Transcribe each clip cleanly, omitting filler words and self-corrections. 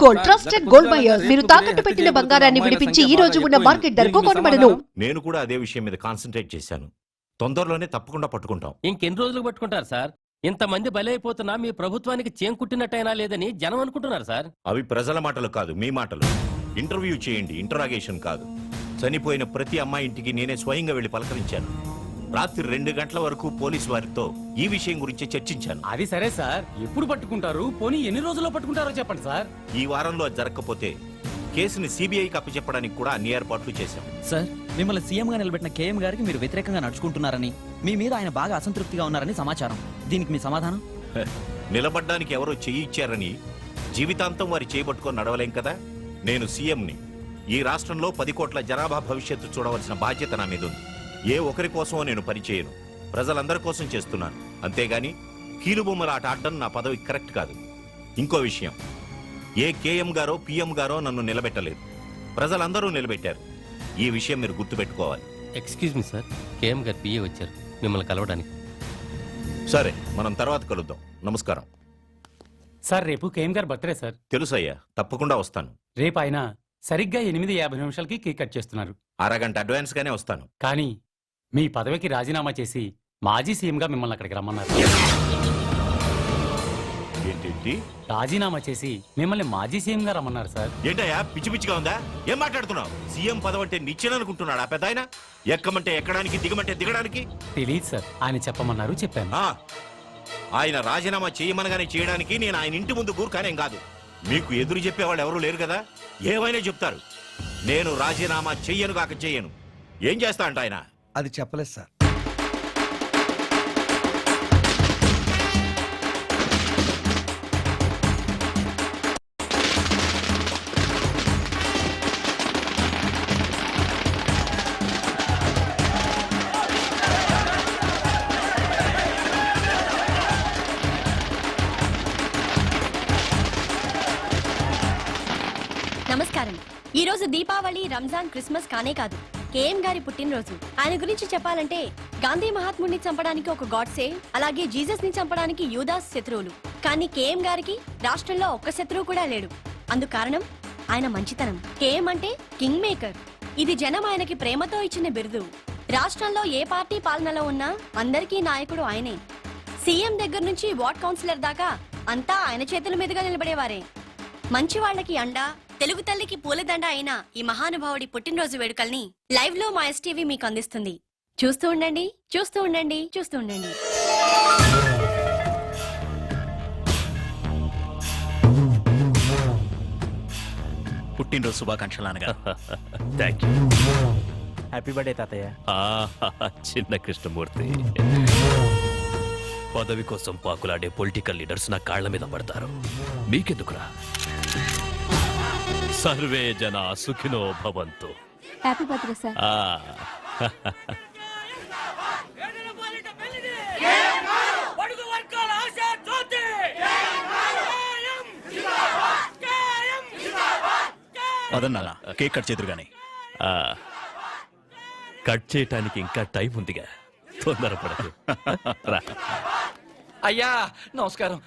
Gold trusted gold buyers. మీరు తాకట్టు పెట్టిన బంగారాన్ని విడిపించి ఈ రోజు ఉన్న మార్కెట్ ధరకు కొనబడును. నేను కూడా అదే విషయం మీద కాన్సంట్రేట్ చేశాను. తొందరలోనే తప్పకుండా పట్టుకుంటాం. ఇంకెన్ని రోజులు పట్టుకుంటారు సార్? ఇంతమంది బలైపోతున్నా మీ ప్రభుత్వానికి చేంకుట్టినట్టయినా లేదని జనం అనుకుంటున్నారు సార్. అవి ప్రజల మాటలు కాదు, మీ మాటలు. ఇంటర్వ్యూ చేయండి, ఇంటరాగేషన్ కాదు. చనిపోయిన ప్రతి అమ్మాయి ఇంటికి నేనే స్వయంగా వెళ్లి పలకరించాను. రాత్రి 2 గంటల వరకు పోలీసు వారితో ఈ విషయం గురించి చర్చించాను. అది సరే సార్, ఎప్పుడు పట్టుకుంటారు? పోనీ ఎన్ని రోజుల్లో పట్టుకుంటారో చెప్పండి సార్. ఈ వారంలో అది జరగకపోతే కేసుని సిబిఐకి అప్పచెప్పడానికి కూడా అన్ని ఏర్పాట్లు చేశాం. సార్, మిమ్మల్ని సీఎంగా నిలబెట్టిన కేఎం గారికి మీరు వ్యతిరేకంగా నడుచుకుంటున్నారని, మీ మీద ఆయన బాగా అసంతృప్తిగా ఉన్నారని సమాచారం. దీనికి మీ సమాధానం? నిలబడ్డానికి ఎవరో చెయ్యి ఇచ్చారని జీవితాంతం వారి చేయబట్టుకొని నడవలేం కదా. నేను సీఎంని. ఈ రాష్ట్రంలో 10 కోట్ల జనాభా భవిష్యత్తు చూడవలసిన బాధ్యత నా మీద ఉంది. ఏ ఒకరి కోసమో నేను పనిచేయను, ప్రజలందరి కోసం చేస్తున్నాను. అంతేగాని కీలుబొమ్మల ఆట ఆడడం నా పదవి కరెక్ట్ కాదు. ఇంకో విషయం, ఏ కేఎం గారో పిఎం గారో నన్ను నిలబెట్టలేదు, ప్రజలందరూ నిలబెట్టారు. ఈ విషయం మీరు గుర్తుపెట్టుకోవాలి. ఎక్స్క్యూజ్ మీ సార్, కేఎం గారు పిఏ వచ్చారు మిమ్మల్ని కలవడానికి. సరే, మనం తర్వాత కలుద్దాం. నమస్కారం సార్, రేపు కేఎం గారు బర్త్డే సార్. తెలుసయ్యా, తప్పకుండా వస్తాను. రేపు ఆయన సరిగ్గా 8:50 కేక్ కట్ చేస్తున్నారు. అరగంట అడ్వాన్స్ గానే వస్తాను. కానీ మీ పదవికి రాజీనామా చేసి మాజీ సీఎంగా మిమ్మల్ని అక్కడికి రమ్మన్నారు. ఏంటి? రాజీనామా చేసి మిమ్మల్ని మాజీ సీఎంగా రమ్మన్నారు సార్. ఏంటయ్యా, పిచ్చి పిచ్చిగా ఉందా? ఏం మాట్లాడుతున్నావు? సీఎం పదవి అంటే నిచ్చెననుకుంటున్నాడా పెద్ద ఆయన? ఎక్కమంటే ఎక్కడానికి, దిగమంటే దిగడానికి. తెలియదు సార్, ఆయన చెప్పమన్నారు, చెప్పాను. ఆయన రాజీనామా చేయమనగానే చేయడానికి నేను ఆయన ఇంటి ముందు గూర్ఖానేం కాదు. మీకు ఎదురు చెప్పేవాళ్ళు ఎవరూ లేరు కదా, ఏమైనా చెప్తారు. నేను రాజీనామా చెయ్యను కాక చెయ్యను. ఏం చేస్తా అంట ఆయన? అది చెప్పలేదు సార్. నమస్కారం. ఈ రోజు దీపావళి, రంజాన్, క్రిస్మస్ కానే కాదు, కేఎం గారి పుట్టినరోజు. ఆయన గురించి చెప్పాలంటే గాంధీ మహాత్ముడిని చంపడానికి ఒక గాడ్సే, అలాగే జీసస్ ని చంపడానికి యూదాస్ శత్రువులు. కానీ కేఎం గారికి రాష్ట్రంలో ఒక్క శత్రువు కూడా లేడు. అందుకు కారణం ఆయన మంచితనం. కేఎం అంటే కింగ్ మేకర్. ఇది జనం ఆయనకి ప్రేమతో ఇచ్చిన బిరుదు. రాష్ట్రంలో ఏ పార్టీ పాలనలో ఉన్నా అందరికీ నాయకుడు ఆయనే. సీఎం దగ్గర నుంచి వార్డ్ కౌన్సిలర్ దాకా అంతా ఆయన చేతుల మీదుగా నిలబడేవారే. మంచి వాళ్ళకి అండ, తెలుగు తల్లికి పూలదండ అయిన ఈ మహానుభావుడి పుట్టినరోజు వేడుకల్ని లైవ్ లో మా ఎస్టీవీ మీకు అందిస్తుంది. చూస్తూ ఉండండి, చూస్తూ ఉండండి, చూస్తూ ఉండండి. పుట్టినరోజు శుభాకాంక్షలు నాన్నగారు. Thank you. హ్యాపీ బర్త్డే తాతయ్య. చిన్న కృష్ణమూర్తి, పదవి కోసం పాకులాడే పొలిటికల్ లీడర్స్ నా కాళ్ల మీద పడతారు. మీకెందుకురా? సర్వే జన సుఖినో భవంతు. Happy birthday sir. పదన్నానా, కేక్ కట్ చేతురు గాని. కట్ చేయటానికి ఇంకా టైం ఉందిగా, తొందరపడదు. అయ్యా నమస్కారం.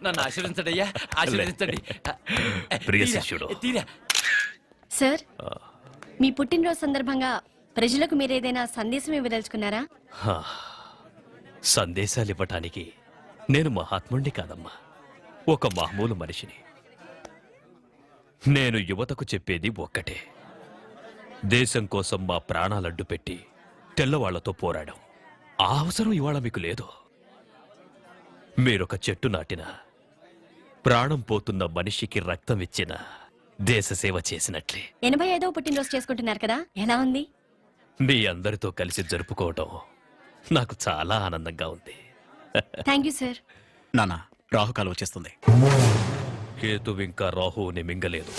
నన్ను ఆశీర్వదించండి అయ్యా, ఆశీర్వదించండి. ప్రియ శిష్యుడు. సార్, మీ పుట్టినరోజు సందర్భంగా ప్రజలకు మీరేదైనా సందేశం ఇవ్వదలుచుకున్నారా? సందేశాలు ఇవ్వటానికి నేను మహాత్ముణ్ణి కాదమ్మా, ఒక మామూలు మనిషిని. నేను యువతకు చెప్పేది ఒక్కటే, దేశం కోసం మా ప్రాణాలడ్డు పెట్టి తెల్లవాళ్లతో పోరాడాం. ఆ అవసరం ఇవాళ మీకు లేదు. మీరొక చెట్టు నాటిన, ప్రాణం పోతున్న మనిషికి రక్తం ఇచ్చిన, దేశ సేవ చేసినట్లే. 85వ పుట్టినరోజు చేసుకుంటున్నారు కదా, ఎలా ఉంది? మీ అందరితో కలిసి జరుపుకోవటం నాకు చాలా ఆనందంగా ఉంది. Thank you sir. నాన్న, రాహుకాలం వచ్చేస్తుంది. కేతు ఇంకా రాహుని మింగలేదు.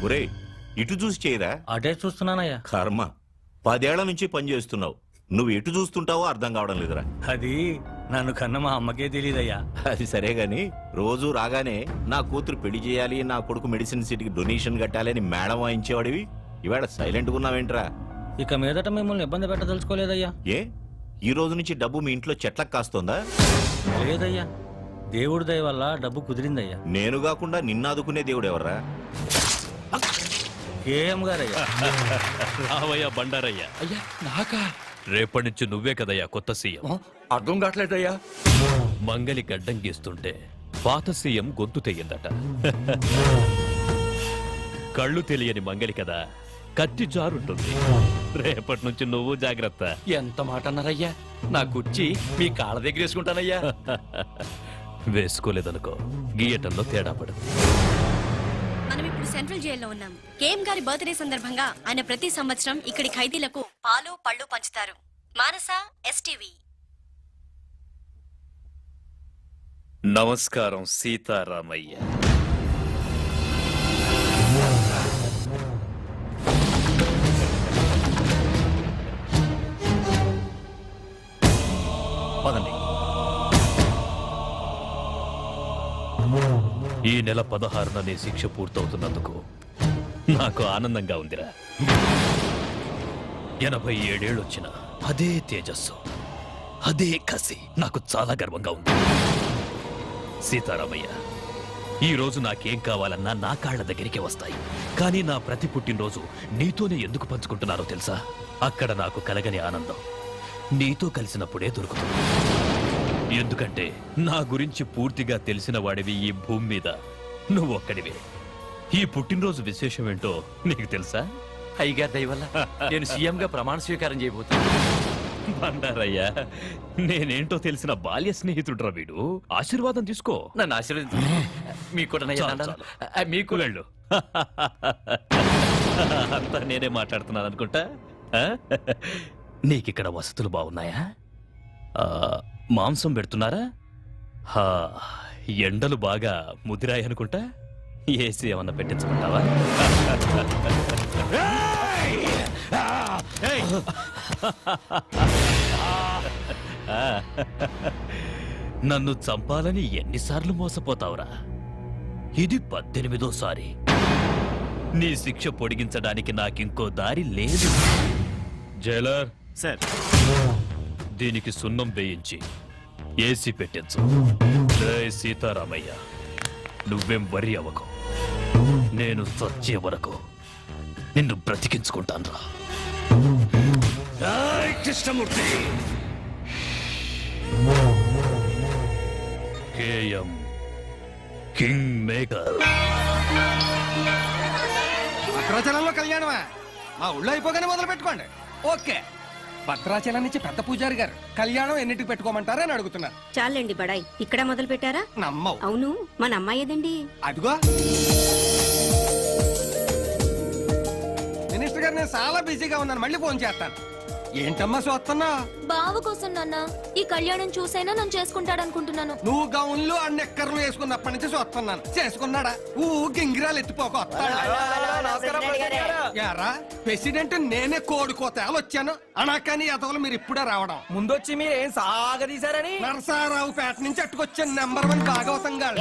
ఒరే, ఇటు చూసి చేయరా? అదే చూస్తున్నానయ్యా. కర్మ, 10 ఏళ్ల నుంచి పనిచేస్తున్నావు. నువ్వు ఎటు చూస్తుంటావో అర్థం కావడం లేదురా. అది నన్ను కన్న మా అమ్మకే తెలియదయ్యా. అది సరే గాని, రోజు రాగానే నా కూతురు పెళ్లి చేయాలి, నా కొడుకు మెడిసిన్ సీట్కి డొనేషన్ కట్టాలి అని మేడం వాయించేవాడివి. ఇవాళ సైలెంట్గా ఉన్నావేంట్రా? ఇక మీదట మిమ్మల్ని ఇబ్బంది పెట్టదలుచుకోలేదయ్యా. ఏ ఈ రోజు నుంచి డబ్బు మీ ఇంట్లో చెట్లకు కాస్తోందా? లేదయ్యా, దేవుడి దయ వల్ల డబ్బు కుదిరిందయ్యా. నేను కాకుండా నిన్నాదుకునే దేవుడు ఎవర్రా? కేఎం గారయ్యా. రావయ్యా బండారయ్యా. అయ్యా నాకా? రేపటి నుంచి నువ్వే కదయ్యా కొత్త సీఎం. అర్థం కావట్లేదయ్యా. మంగలి గడ్డం గీస్తుంటే పాత సీఎం గొంతు తెయ్యిందట. కళ్ళు తెలియని మంగలి కదా, కత్తి జారుంటుంది. రేపటి నుంచి నువ్వు జాగ్రత్త. ఎంత మాట అన్నారయ్యా? నా కుర్చీ మీ కాళ్ళ దగ్గర వేసుకుంటానయ్యా. వేసుకోలేదనుకో గీయటంలో తేడా పడుతుంది. మనం ఇప్పుడు సెంట్రల్ జైల్లో ఉన్నాం. కేఎం గారి బర్త్డే సందర్భంగా ఆయన ప్రతి సంవత్సరం ఇక్కడి ఖైదీలకు పాలు పళ్ళు పంచుతారు. మానస ఎస్టీవీ. నమస్కారం సీతారామయ్య. పదండి. ఈ నెల 16న నీ శిక్ష పూర్తవుతున్నందుకు నాకు ఆనందంగా ఉందిరా. 87 ఏళ్ళొచ్చిన అదే తేజస్సు, అదే కసి నాకు చాలా గర్వంగా ఉంది. సీతారామయ్య, ఈ రోజు నాకేం కావాలన్నా నా కాళ్ల దగ్గరికి వస్తాయి. కానీ నా ప్రతి పుట్టినరోజు నీతోనే ఎందుకు పంచుకుంటున్నారో తెలుసా? అక్కడ నాకు కలగని ఆనందం నీతో కలిసినప్పుడే దొరుకుతుంది. ఎందుకంటే నా గురించి పూర్తిగా తెలిసిన వాడివి ఈ భూమి మీద నువ్వొక్కడివే. ఈ పుట్టినరోజు విశేషం ఏంటో నీకు తెలుసా? అయ్యగారి దయ వల్ల నేను సీఎం గా ప్రమాణ స్వీకారం చేయబోతున్నా. బండారయ్యా, నేనేంటో తెలిసిన బాల్య స్నేహితుడురా వీడు. ఆశీర్వాదం తీసుకో. నన్ను ఆశీర్వదించండి. మీకు కూడా నయ్యా చాలు, దండాలు. చాలు. మీకు వెళ్ళు. అంతా నేనే మాట్లాడుతున్నాను అనుకుంటా. ఆ? నీకిక్కడ వసతులు బాగున్నాయా? మాంసం పెడుతున్నారా? హా, ఎండలు బాగా ముదిరాయి అనుకుంటా. ఏసీ ఏమన్నా పెట్టించమంటావా? నన్ను చంపాలని ఎన్నిసార్లు మోసపోతావురా? ఇది 18వ సారి. నీ శిక్ష పొడిగించడానికి నాకింకో దారి లేదు. జైలర్ సార్, దీనికి సున్నం వేయించి ఏసీ పెట్టించు. జై సీతారామయ్య, నువ్వేం వరి అవ్వకు. నేను చచ్చే వరకు నిన్ను బ్రతికించుకుంటాను రా. కృష్ణమూర్తి. KM king maker. భద్రాచలంలో కళ్యాణమా? మా ఊళ్ళో అయిపోగానే మొదలు పెట్టుకోండి. ఓకే. భద్రాచలం నుంచి పెద్ద పూజారి గారు కళ్యాణం ఎన్నిటికి పెట్టుకోమంటారా అని అడుగుతున్నారు. చాలండి బడాయ్, ఇక్కడ మొదలు పెట్టారా? నమ్మవు. అవును, మన అమ్మాయి ఏదండి? అదిగో మినిస్టర్ గారు, నేను చాలా బిజీగా ఉన్నాను, మళ్ళీ ఫోన్ చేస్తాను. ఏంటమ్మా చూస్తున్నా? బావ కోసం నాన్న ఈ కళ్యాణం చూసైనా నన్ను చేసుకుంటాడనుకుంటున్నాను. నువ్వు గౌన్లు అన్ని ఎక్కర్లు వేసుకున్నప్పటి నుంచి చూస్తున్నాను. చేసుకున్నాడా? గింగిరాలు ఎత్తిపోక ప్రెసిడెంట్ నేనే కోడుకోతేలు వచ్చాను అనా, కానీ అతలు మీరు ఇప్పుడే రావడం. ముందొచ్చి మీరేం సాగదీశారని నరసారావు పేట నుంచి అట్టుకొచ్చాను. నంబర్ 1 భాగవతం గారు.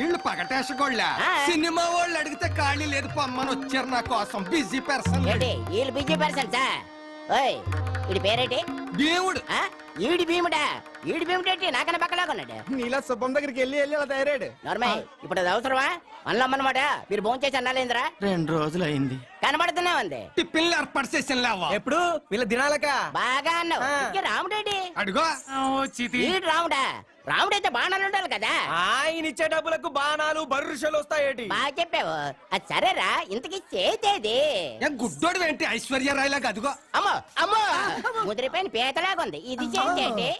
వీళ్ళు పగటేసగోళ్ళ సినిమా వాళ్ళు అడిగితే ఖాళీ లేదు పొమ్మని వచ్చారు నా కోసం. Busy person. దేవుడు. ఈడి భీముడా? ఈడి భీముడేంటి నాకన్నా పక్కలాగా ఉన్నాడు. నీలా శుభం దగ్గరికి వెళ్ళి అలా తయారాడు. నార్మల్. ఇప్పుడు అది అవసరమా? అన్నమాట మీరు భోంచేసి చేసి అన్నాలేంద్రా? 2 రోజులు అయింది. కనబడుతున్నా ఉంది. టిఫిన్లు ఏర్పాటు చేసిన లేవా? ఎప్పుడు వీళ్ళ దినాలక బాగా అన్నావు. ఇంకే రాముడేంటి? అడుగో. ఈడు రాముడా? రాముడైతే బాణాలు ఉండాలి కదా. ఆయన ఇచ్చే డబ్బులకు బాణాలు బర్రుషలు వస్తాయేటి? బాగా చెప్పావు. అది సరేరా, ఇంతకి చేతేది గుడ్డోడు ఏంటి ఐశ్వర్యరాయ్ లాగా? అదిగో. అమ్మో అమ్మో, ముదిరిపోయిన పీతలాగా ఉంది. ఇది చేతేటి?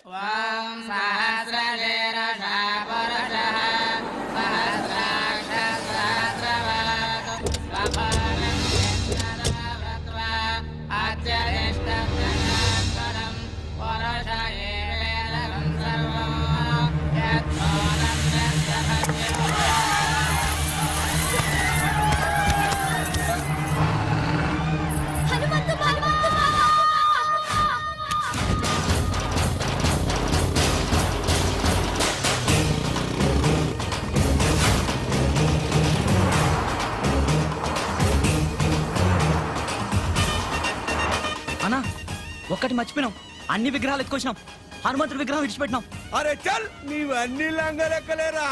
అన్నా ఒక్కటి మర్చిపోయినాం, అన్ని విగ్రహాలు ఎత్తుకొచ్చినాం, హనుమంతుడి విగ్రహం విడిచిపెట్టినాం. అరే చల్ నీవన్నీ లంగలెక్కలేరా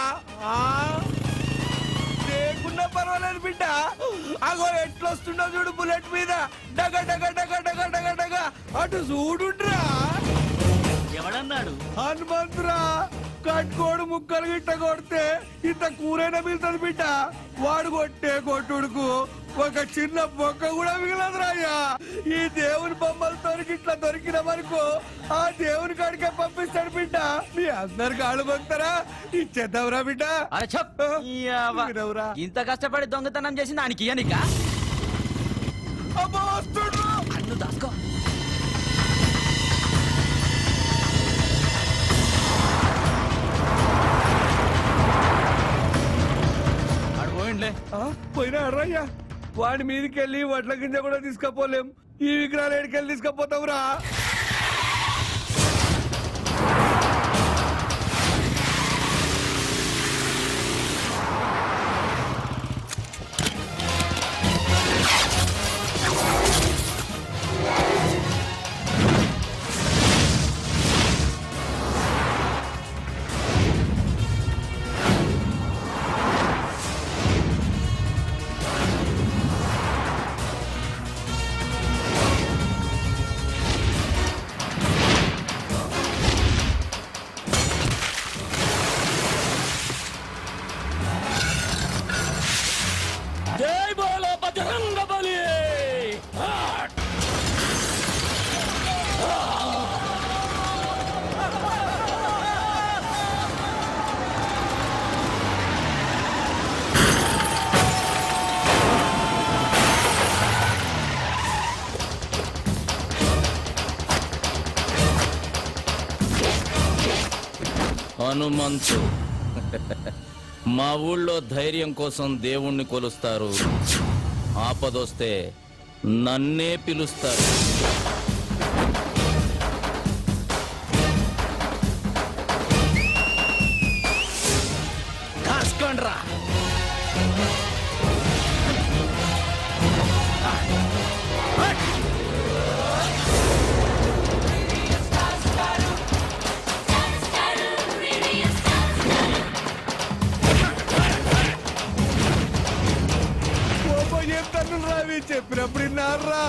లేకున్నా పర్వాలేదు బిడ్డ. అగో ఎట్లొస్తుండో చూడు బుల్లెట్ మీద డగ డగ డగ డగ డగ డగ అటు చూడుండ్రా. ఎవడన్నాడు? హనుమంతురా కట్టుకోడు ముక్కలు గిట్ట కొడితే ఇంత కూరైనా మిగులుతుంది బిడ్డ. వాడు కొట్టే కొట్టుడుకు ఒక చిన్న బొక్క కూడా మిగలదురా అయ్యా. ఈ దేవుని బొమ్మలతో ఇట్లా దొరికినామనుకో ఆ దేవుని కాడికే పంపిస్తాడు బిడ్డ. మీ అందరు కాళ్ళు కొడతారా ఇచ్చేద్దాంరా బిడ్డ. అరే చెప్ వినవురా. ఇంత కష్టపడి దొంగతనం చేసి దానికి ఇయ్యనిక అబ్బో వస్తుండ్రు. అన్ను దాసుకో. పోయినా అర్రయ్యా వాడి మీదకెళ్ళి వడ్ల గింజ కూడా తీసుకపోలేం. ఈ విగ్రహాలు ఎడికెళ్ళి తీసుకపోతావురా. జై బోలో బజరంగ బలి. హనుమంతు మా ఊళ్ళో ధైర్యం కోసం దేవుణ్ణి కొలుస్తారు, ఆపదొస్తే నన్నే పిలుస్తారు. కాసుకోండ్రా. ఏం తన్నులు రావి చెప్పినప్పుడు విన్నారా.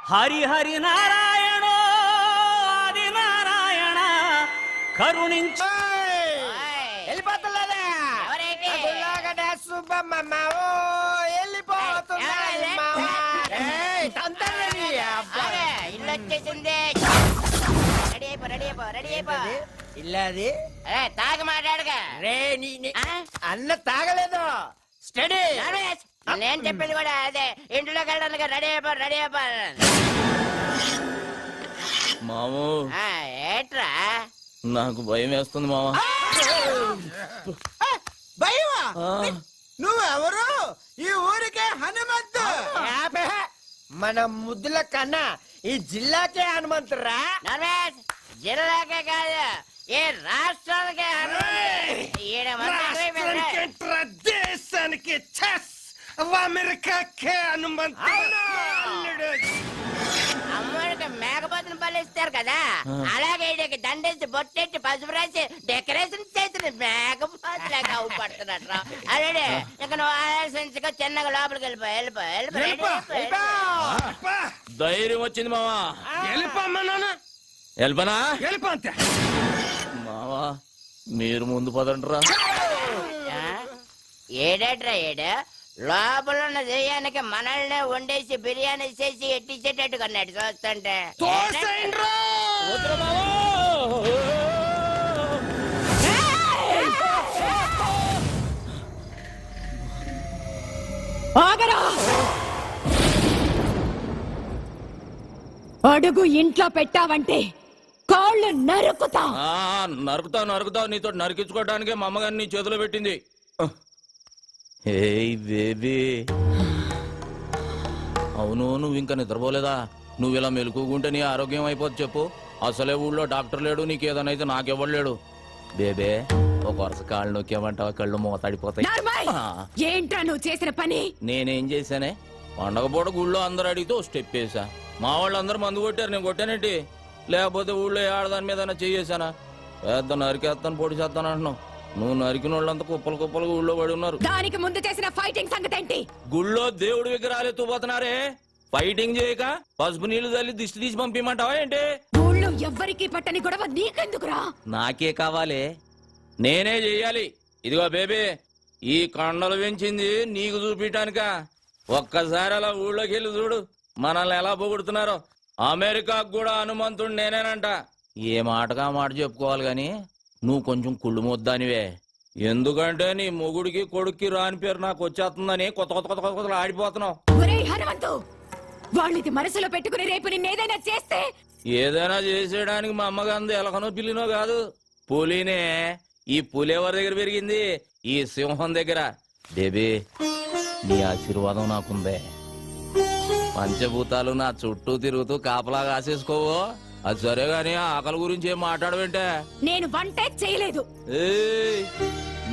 హరి హరి నారాయణ ఆది నారాయణ కరుణించ. వెళ్ళిపోతున్నదా సుబ్బమ్మ ఇల్లు వచ్చేసింది. రెడీ అయిపో రెడీ అయిపో రెడీ అయిపో. ఇల్లాది తాగ మాట్లాడగా రే అన్న తాగలేదు. స్టడీ నేను చెప్పింది కూడా అదే. ఇంట్లోకి వెళ్ళడానికి రెడీ అయిపో రెడీ అయిపో. మాము ఏట్రా నాకు భయం వేస్తుంది మామ. భయమా? నువ్వెవరు? ఈ ఊరికే హనుమంతు. మన ముద్దుల కన్నా ఈ జిల్లాకే హనుమంతురా. నరేష్, జిల్లాకే కాదు ఏ రాష్ట్రానికే హనుమంతుడు. ఈడ రాష్ట్రానికేంట్రా, దేశానికి చెస్ అమెరికాకే హనుమంతుడు. అల్లుడు. అమ్మడికి మేకపోతుని పల్లిస్తారు కదా, అలాగే ఈడకి దండేసి బొట్టెట్టి పసుపు రాసి డెకరేషన్ చేసిన మేకపోతులాగా అవుపడుతున్నట్రా. అరే ఇక నువ్వు ఆలోచించుకో, చిన్నగా లోపలికి వెళ్ళిపో. ధైర్యం వచ్చింది మావా. వెళ్ళిపోమ్మా నాన్న, వెళ్ళిపోనా వెళ్ళిపో అంతే. మావా మీరు ముందు పదండ్రా. ఏడేట్రా ఏడు లోపల ఉన్న దెయ్యానికి మనల్నే వండేసి బిర్యానీ చేసి ఎట్టించేటట్టు కొన్నాడు చూస్తుంటే. తోసేయండ్రా. వద్దురా మావా. అడుగు ఇంట్లో పెట్టావంటే కాళ్ళు నరుకుతా. నరుకుతావు నీతో నరికించుకోవడానికే మా అమ్మగారిని నీ చేతిలో పెట్టింది. ఏయ్ బేబీ, అవును నువ్వు ఇంకా నిద్రపోలేదా? నువ్వు ఇలా మెలుకుంటే నీ ఆరోగ్యం అయిపోద్ది చెప్పు. అసలే ఊళ్ళో డాక్టర్ లేడు, నీకేదనైతే నాకెవ్వలేడు. బేబే ఒక వరుస కాళ్ళు నొక్కేమంటావా, కళ్ళు మూతడిపోతాయి. ఏంట్రా నువ్వు చేసిన పని? నేనేం చేశానే? పండగ పూట ఊళ్ళో అందరూ అడిగితే స్టెప్ వేసా. మా వాళ్ళు అందరూ మందు కొట్టారు, నేను కొట్టానేంటి? లేకపోతే ఊళ్ళో ఆడదాని మీద చేసానా? పెద్ద నరికేస్తాను పొడి చేస్తాను అంటున్నావు. నువ్వు నరికిన వాళ్ళంతా కుప్పలు కుప్పలుగా ఊళ్ళో పడి ఉన్నారు. దానికి ముందు చేసిన ఫైటింగ్ సంగతి ఏంటి? గుళ్ళో దేవుడి విగ్రహాలు ఎత్తుపోతున్నారే, ఫైటింగ్ చేయక పసుపు నీళ్లు తల్లి దిష్టి తీసి పంపిమంటావా ఏంటి? ఊళ్ళో ఎవ్వరికి పట్టని గొడవ నీకెందుకురా? నాకే కావాలి, నేనే చెయ్యాలి. ఇదిగో బేబీ, ఈ కండలు పెంచింది నీకు చూపించడానిక. ఒక్కసారి అలా ఊళ్ళోకి వెళ్ళి చూడు, మనల్ని ఎలా పొగుడుతున్నారో. అమెరికాకు కూడా హనుమంతుడు నేనేనంట. ఏ మాటగా మాట చెప్పుకోవాలి గాని నువ్వు కొంచెం కుళ్ళు ముద్దానివే. ఎందుకంటే నీ మొగుడికి కొడుక్కి రాని పేరు నాకు వచ్చేస్తుందని కొత్త కొత్త కొత్త కొత్త ఆడిపోతున్నావు. హనుమంతు, వాళ్ళది మనసులో పెట్టుకుని రేపు నిన్నేదైనా చేస్తే? ఏదైనా చేసేయడానికి మా అమ్మగాంది ఎలకనో పిల్లినో కాదు, పులినే. ఈ పులి ఎవరి దగ్గర పెరిగింది? ఈ సింహం దగ్గర. బేబీ, నీ ఆశీర్వాదం నాకుందే. పంచభూతాలు నా చుట్టూ తిరుగుతూ కాపలా కాసేసుకోవు. అది సరే గాని ఆకలి గురించి ఏం మాట్లాడవేంటే? నేను వంటే చేయలేదు.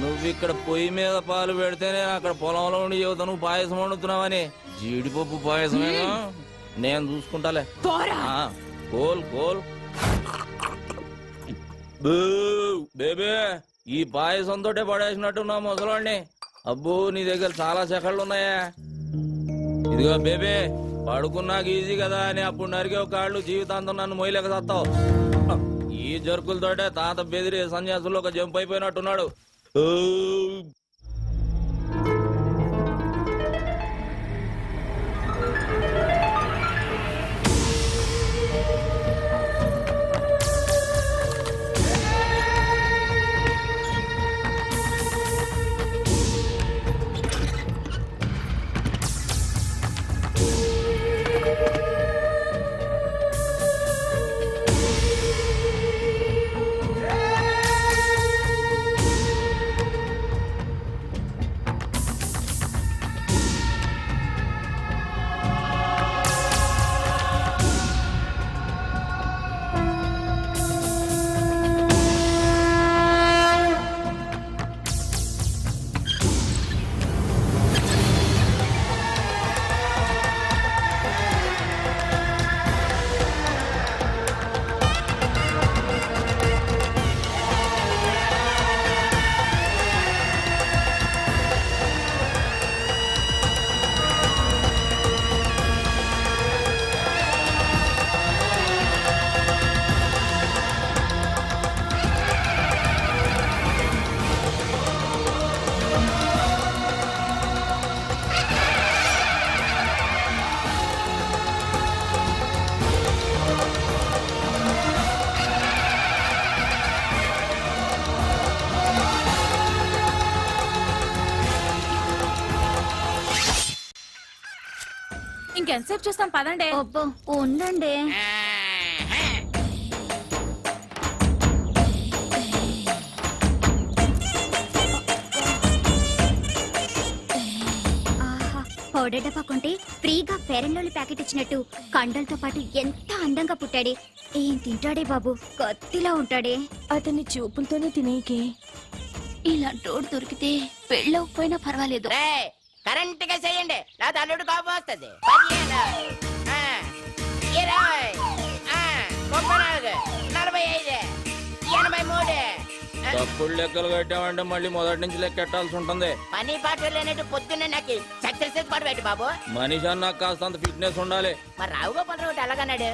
నువ్వు ఇక్కడ పొయ్యి మీద పాలు పెడితేనే అక్కడ పొలంలో ఉండి చెబుతా నువ్వు పాయసం వండుతున్నావని. జీడిపప్పు పాయసమేనా? నేను చూసుకుంటాలే. Coal coal. బేబే, ఈ పాయసంతో పడేసినట్టున్నా ముసలాన్ని. అబ్బో, నీ దగ్గర చాలా సెకళ్ళు ఉన్నాయా? ఇదిగో బేబే, పడుకున్నాక ఈజీ కదా అని అప్పుడు నరికే కాళ్ళు జీవితాంతం నన్ను మొయ్యలేక సత్తావు. ఈ జరుకులతోటే తాత బెదిరి సన్యాసుల్లో ఒక జంప్ అయిపోయినట్టున్నాడు. ఇంకెంతసేపు చూస్తాం, పదండి. ఉండండి. పౌడర్ డబ్బా కొంటే ఫ్రీగా పేరెంలోని ప్యాకెట్ ఇచ్చినట్టు కండలతో పాటు ఎంత అందంగా పుట్టాడే. ఏం తింటాడే బాబు, కత్తిలా ఉంటాడే. అతన్ని చూపులతోనే తినేకే. ఇలాంటోడు దొరికితే పెళ్ళవకపోయినా పర్వాలేదు. రేయ్, కరెంట్ గా చేయండి, నా అల్లుడు కోపం వస్తుంది. 15, 20, 34, 45, 83. తప్పుడు లెక్కలు కట్టామంటే మళ్ళీ మొదటి నుంచి లెక్కెట్టాల్సి ఉంటుంది. పని పాట లేనట్టు పొద్దున్నే నాకు సక్సెస్ పడబెట్టు బాబు. మనిషి అన్నాక కాస్తంత ఫిట్నెస్ ఉండాలి. మరి రావుగా పడబెట్టు అలాగన్నాడు.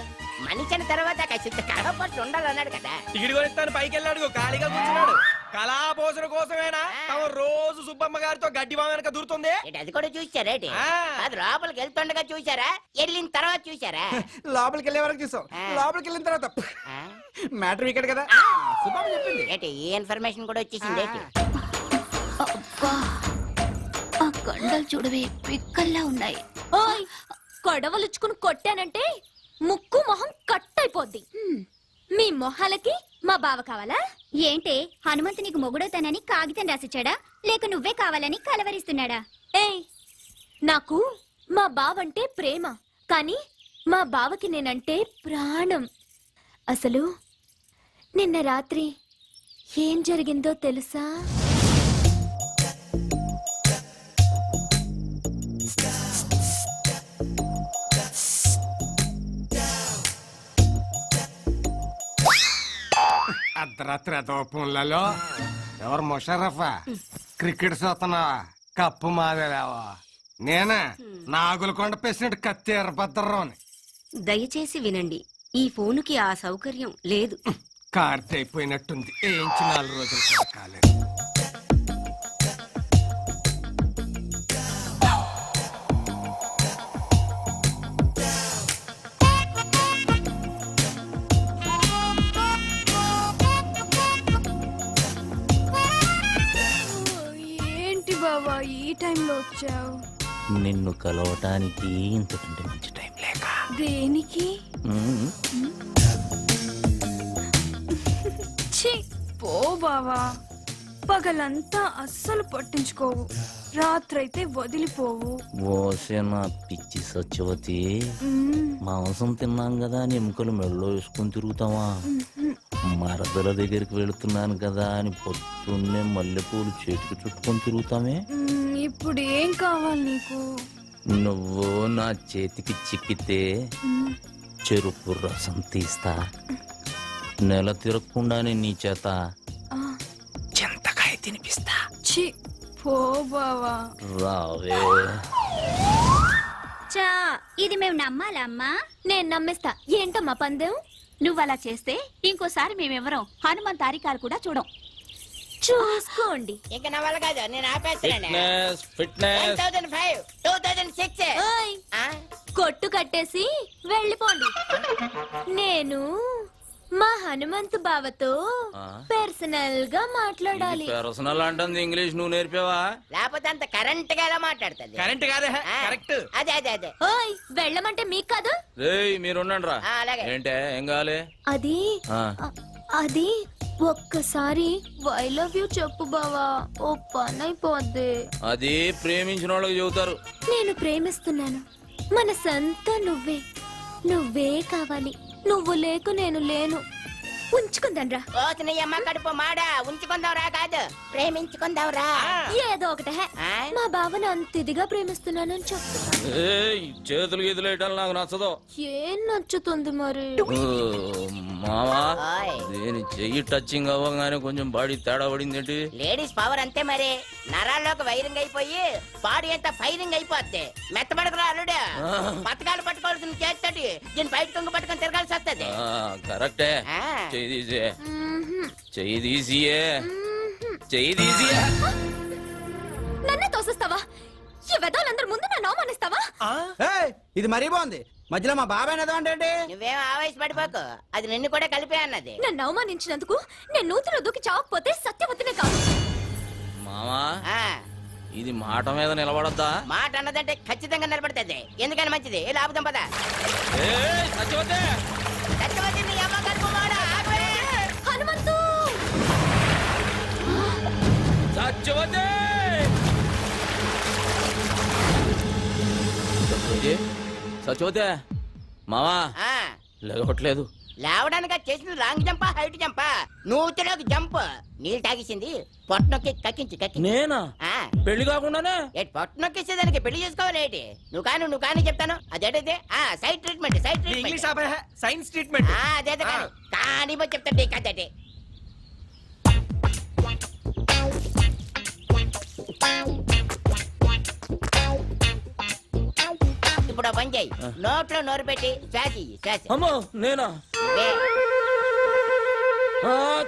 మనిషి అన్న తర్వాత కాస్త కడపట్టు ఉండాలన్నాడు కదా. టికెట్ కొనిస్తాను పైకి వెళ్ళాడు ఖాళీగా కూర్చున్నాడు. కళాపోషణ కోసమేనా తమ రోజు సుబ్బమ్మ గారితో గడ్డి వామనక దూరుతుంది. ఏంటి, అది కూడా చూసారేటి? అది లోపలికి వెళ్తుండగా చూసారా, వెళ్ళిన తర్వాత చూసారా? లోపలికి వెళ్ళే వరకు చూసాం, లోపలికి వెళ్ళిన తర్వాత మ్యాటర్ ఇక్కడ కదా సుబ్బమ్మ చెప్పింది. ఏంటి, ఈ ఇన్ఫర్మేషన్ కూడా వచ్చేసింది ఏంటి? అబ్బా, ఆ కండలు చూడవే పిక్కల్లా ఉన్నాయి. ఓయ్, కొడవలుచ్చుకుని కొట్టానంటే ముక్కు మొహం కట్ అయిపోద్ది. మీ మొహాలకి మా బావ కావాలా? ఏంటే, హనుమంతు నీకు మొగుడవుతానని కాగితం రాసిచ్చాడా, లేక నువ్వే కావాలని కలవరిస్తున్నాడా? ఏయ్, నాకు మా బావంటే ప్రేమ, కానీ మా బావకి నేనంటే ప్రాణం. అసలు నిన్న రాత్రి ఏం జరిగిందో తెలుసా? అర్ధరాత్రి దోపంలలో ఎవరు ముషరఫా క్రికెట్ చూస్తున్నావా? కప్పు మాదేలేవా? నేనే నాగులకొండ పేసినట్టు కత్తి ఎర్రభద్రరావుని. దయచేసి వినండి, ఈ ఫోనుకి ఆ సౌకర్యం లేదు. కార్తె అయిపోయినట్టుంది, ఏంచి 4 రోజులు కూడా కాలేదు. ఏంటి బావా ఈ టైంలో వచ్చావు? నిన్ను కలవటానికి ఇంతకంటే మంచి టైం లేక. దేనికి? ఛీ, పో బావా. పగలంతా అస్సలు పట్టించుకోవు, రాత్రైతే వదిలిపోవు. ఓసే నా పిచ్చి సత్యవతి, మాంసం తిన్నాం కదా అని ఎముకలు మెడలో వేసుకొని తిరుగుతావా? మరదల దగ్గరికి వెళుతున్నాను కదా అని పొద్దున్నే మల్లెపూలు చేతికి చుట్టుకొని తిరుగుతామే. ఇప్పుడు ఏం కావాలి నీకు? నువ్వు నా చేతికి చిక్కితే చెరుకు రసం తీస్తా, నెల తిరగకుండానే నీ చేత చింతకాయ తినిపిస్తా. ఛీ, పో బావా. రావే. చా, ఇది మేము నమ్మాలా అమ్మా? నేను నమ్మేస్తా. ఏంటమ్మా పందెం? నువ్వు అలా చేస్తే ఇంకోసారి మేమెవరం హనుమంత్ తారికాలు కూడా చూడం. చూసుకోండి. ఇంకా నా వల్ల కాదు, నేను ఆపేస్తున్నాను. ఫిట్నెస్ 2005, 2006. ఓయ్, కొట్టు కట్టేసి వెళ్ళిపోండి. నేను మా హనుమంతు బావతో పర్సనల్ గా మాట్లాడాలి. పర్సనల్ అంటుంది ఇంగ్లీష్ నువ్వు నేర్పావా? లేకపోతే అంత కరెంట్ గా ఎలా మాట్లాడుతుంది? కరెంట్ కాదే, కరెక్ట్. అదే అదే అదే. ఓయ్, వెళ్ళమంటే మీకు కాదు. రేయ్ మీరుండండి రా. అలాగే. ఏంటే ఏం కావాలి? అది అది ఒక్కసారి ఐ లవ్ యూ చెప్పు బావా, ఓ పని అయిపోద్ది. అది ప్రేమించిన వాళ్ళకి చెబుతారు. నేను ప్రేమిస్తున్నాను, మనసంతా నువ్వే, నువ్వే కావాలి. నువ్వు లేకు నేను లేను. ఉంచుకుందాన్రా. ఓసిన అమ్మ కడుపు మాడా, ఉంచుకుందాంరా కాదు ప్రేమించుకుందాంరా. ఏదో ఒకటే, మా బావని అంత ఇదిగా ప్రేమిస్తున్నానని చెప్తున్నా. ఏయ్ చేతులు గీతులు వేయటం నాకు నచ్చదు. ఏం నచ్చుతుంది మరి? మావా, ఓయ్. దీని చెయ్యి టచింగ్ అవ్వగానే కొంచెం బాడీ తేడా పడింది ఏంటి? లేడీస్ పవర్ అంతే మరి, నరాల్లోకి వైరింగ్ అయిపోయి బాడీ అంతా ఫైరింగ్ అయిపోద్ది. మెత్తబడకరా అల్లుడు, పథకాలు పట్టుకోవాల్సిన చేస్తాడు, దీని బయట కొంగు పట్టుకొని తిరగాల్సి వస్తుంది. కరెక్టే. ఆ. చెయ్యి తీసే, చెయ్యి తీసియే, చెయ్యి తీసియే. నన్నే తోసిస్తావా? ఈ వెదవులందరి ముందు నన్ను అవమానిస్తావా? ఇది మరీ బాగుంది. మధ్యలో మా బాబాయ్ అంటే నువ్వేం ఆవేశపడిపోకు, అది నిన్ను కూడా కలిపే అన్నది. నన్ను అవమానించినందుకు నేను నూతిలో దూకి చావకపోతే సత్యవతినే కాదు. మావా, ఆ, ఇది మాట మీద నిలబడద్దా? మాట అన్నదంటే ఖచ్చితంగా నిలబడుతుంది. ఎందుకని మంచిది, ఏ లాభం పద. సత్యవతే, సత్యవతి నీ అమ్మ కడుపు మాడా, ఆగవే. హనుమంతు, సత్యవతే. సచోతే మావా ఆ, లేవట్లేదు. లేవడానికి అది చేసింది రాంగ్ జంపా హైట్ జంపా నూతిలోకి జంప్ నీళ్ళు తాగేసింది పొట్టనొక్కి కక్కించి నేనా ఆ, పెళ్లి కాకుండానే ఏటి పొట్టనొక్కేసేదానికి పెళ్లి చేసుకోవాలి ఏంటి నువ్వు కానీ చెప్తాను అదేటైతే సైడ్ ట్రీట్మెంట్ సైన్స్ ట్రీట్మెంట్ అదే కానీ చెప్తాను కదే ఇప్పుడు ఓ పని చేయి నోట్లో నోరు పెట్టి శ్వాస అమ్మో నేనా వే.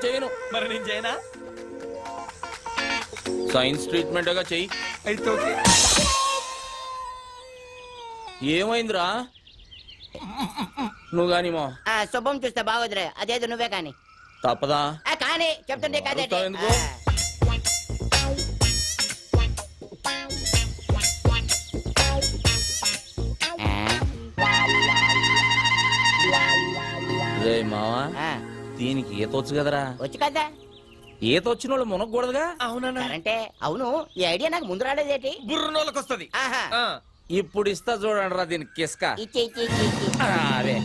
చేయను. మరి నేను చేయనా సైన్స్ ట్రీట్మెంట్గా చెయ్యి. అయితే ఓకే ఏమైందిరా నువ్వు గాని మా శుభం చూస్తే బాగోదురే అదేదో నువ్వే కానీ తప్పదా? కానీ చెప్తుంటే కదే అరుస్తావు ఎందుకు? రే మావా దీనికి ఈత వచ్చు కదరా? వచ్చు కదా ఈత వచ్చిన వాళ్ళు మునగకూడదుగా? అవునన్నా అంటే అవును ఈ ఐడియా నాకు ముందు రాలేదేటి బుర్రనోళ్ళకి వస్తుంది ఆహా ఇప్పుడు ఇస్తా చూడండి రా దీనికి కిస్క. ఇచ్చి అదే